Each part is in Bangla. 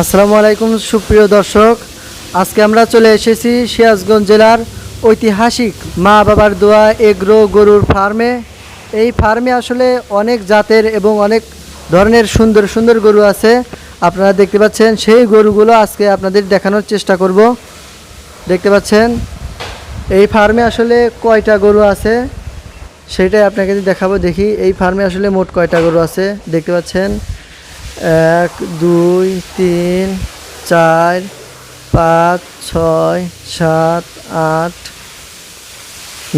আসসালামু আলাইকুম সুপ্রিয় দর্শক, আজকে আমরা চলে এসেছি সিরাজগঞ্জ জেলার ঐতিহাসিক মা বাবার দোয়া এগ্রো গরুর ফার্মে। এই ফার্মে আসলে অনেক জাতের এবং অনেক ধরনের সুন্দর সুন্দর গরু আছে। আপনারা দেখতে পাচ্ছেন সেই গরুগুলো আজকে আপনাদের দেখানোর চেষ্টা করব। দেখতে পাচ্ছেন এই ফার্মে আসলে কয়টা গরু আছে সেটাই আপনাকে দেখাবো। দেখি এই ফার্মে আসলে মোট কয়টা গরু আছে। দেখতে পাচ্ছেন 1 2 3 4 5 6 7 8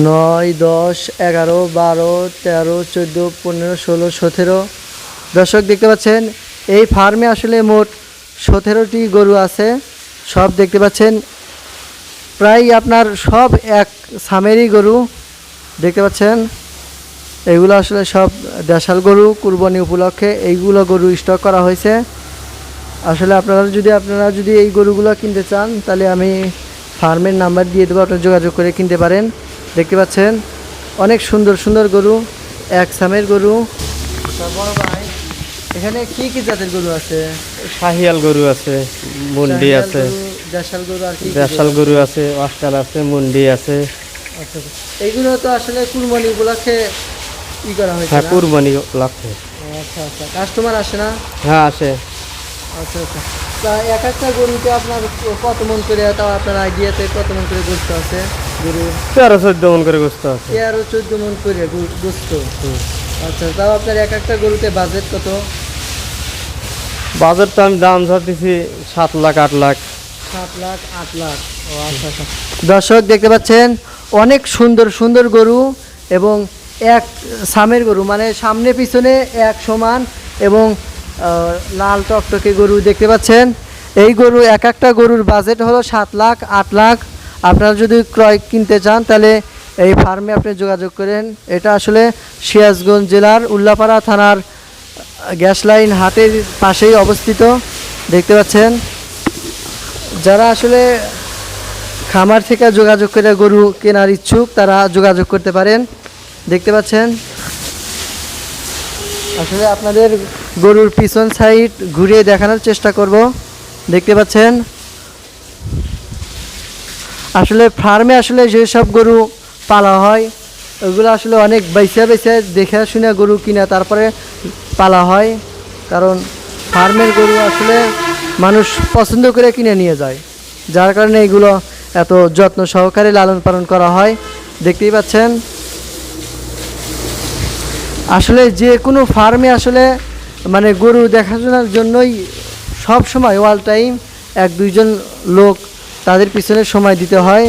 9 10 11 12 13 14 15 16 17। দর্শক দেখতে পাচ্ছেন এই ফার্মে আসলে মোট 17টি গরু আছে। সব দেখতে পাচ্ছেন প্রায় আপনার সব এক সামেরই গরু। দেখতে পাচ্ছেন এগুলো আসলে সব দেশাল গরু, কুরবানি উপলক্ষে এইগুলো গরু স্টক করা হয়েছে। আসলে আপনারা যদি এই গরুগুলো কিনতে চান তাহলে আমি ফার্মের নাম্বার দিয়ে দেবো, আপনারা যোগাযোগ করে কিনতে পারেন। দেখতে পাচ্ছেন অনেক সুন্দর সুন্দর গরু, এক সামের গরু। বড় ভাই, এখানে কি কি জাতের গরু আছে? শাহিয়াল গরু আছে, মুন্ডি আছে, দেশাল গরু আর কি দেশাল গরু আছে, অস্টাল আছে, মুন্ডি আছে। আচ্ছা, এইগুলো তো আসলে কুরবানি উপলক্ষে ই করা হয়েছে। হ্যাঁ, কুরবানি লাগছে। আচ্ছা আচ্ছা, কাস্টমার আসে না? হ্যাঁ, আসে। আচ্ছা আচ্ছা, তা এক একটা গরুতে আপনার কত মন করে, তাও আপনার আইডিয়াতে কত মন করে গোস্ত আছে গরু? 13-14 মন করে গোস্ত আছে। 13-14 মন করে গোস্ত। আচ্ছা, তাও আপনার এক একটা গরুতে বাজেট কত? বাজার তো আমি দাম ধরতেছি 7 লাখ 8 লাখ। 7 লাখ 8 লাখ। ও আচ্ছা আচ্ছা। দর্শক দেখতে পাচ্ছেন অনেক সুন্দর সুন্দর গরু এবং এক সামের গরু, মানে সামনে পিছনে এক সমান এবং লাল টকটকে গরু দেখতে পাচ্ছেন। এই গরু এক একটা গরুর বাজেট হলো 7 লাখ 8 লাখ। আপনারা যদি ক্রয় কিনতে চান তাহলে এই ফার্মে আপনি যোগাযোগ করেন। এটা আসলে সিরাজগঞ্জ জেলার উল্লাপাড়া থানার গ্যাস লাইন হাটের পাশেই অবস্থিত। দেখতে পাচ্ছেন যারা আসলে খামার থেকে যোগাযোগ করে গরু কেনার ইচ্ছুক তারা যোগাযোগ করতে পারেন। দেখতে পাচ্ছেন আসলে আপনাদের গরুর পিছন সাইড ঘুরিয়ে দেখানোর চেষ্টা করব। দেখতে পাচ্ছেন আসলে ফার্মে আসলে যেসব গরু পালা হয় ওগুলো আসলে অনেক বাইসা দেখে শুনে গরু কিনা তারপরে পালা হয়, কারণ ফার্মের গরু আসলে মানুষ পছন্দ করে কিনে নিয়ে যায়, যার কারণে এগুলো এত যত্ন সহকারে লালন পালন করা হয়। দেখতেই পাচ্ছেন আসলে যে কোনো ফার্মে আসলে মানে গরু দেখাশোনার জন্যই সব সময় অল টাইম 1-2 জন লোক তাদের পিছনে সময় দিতে হয়।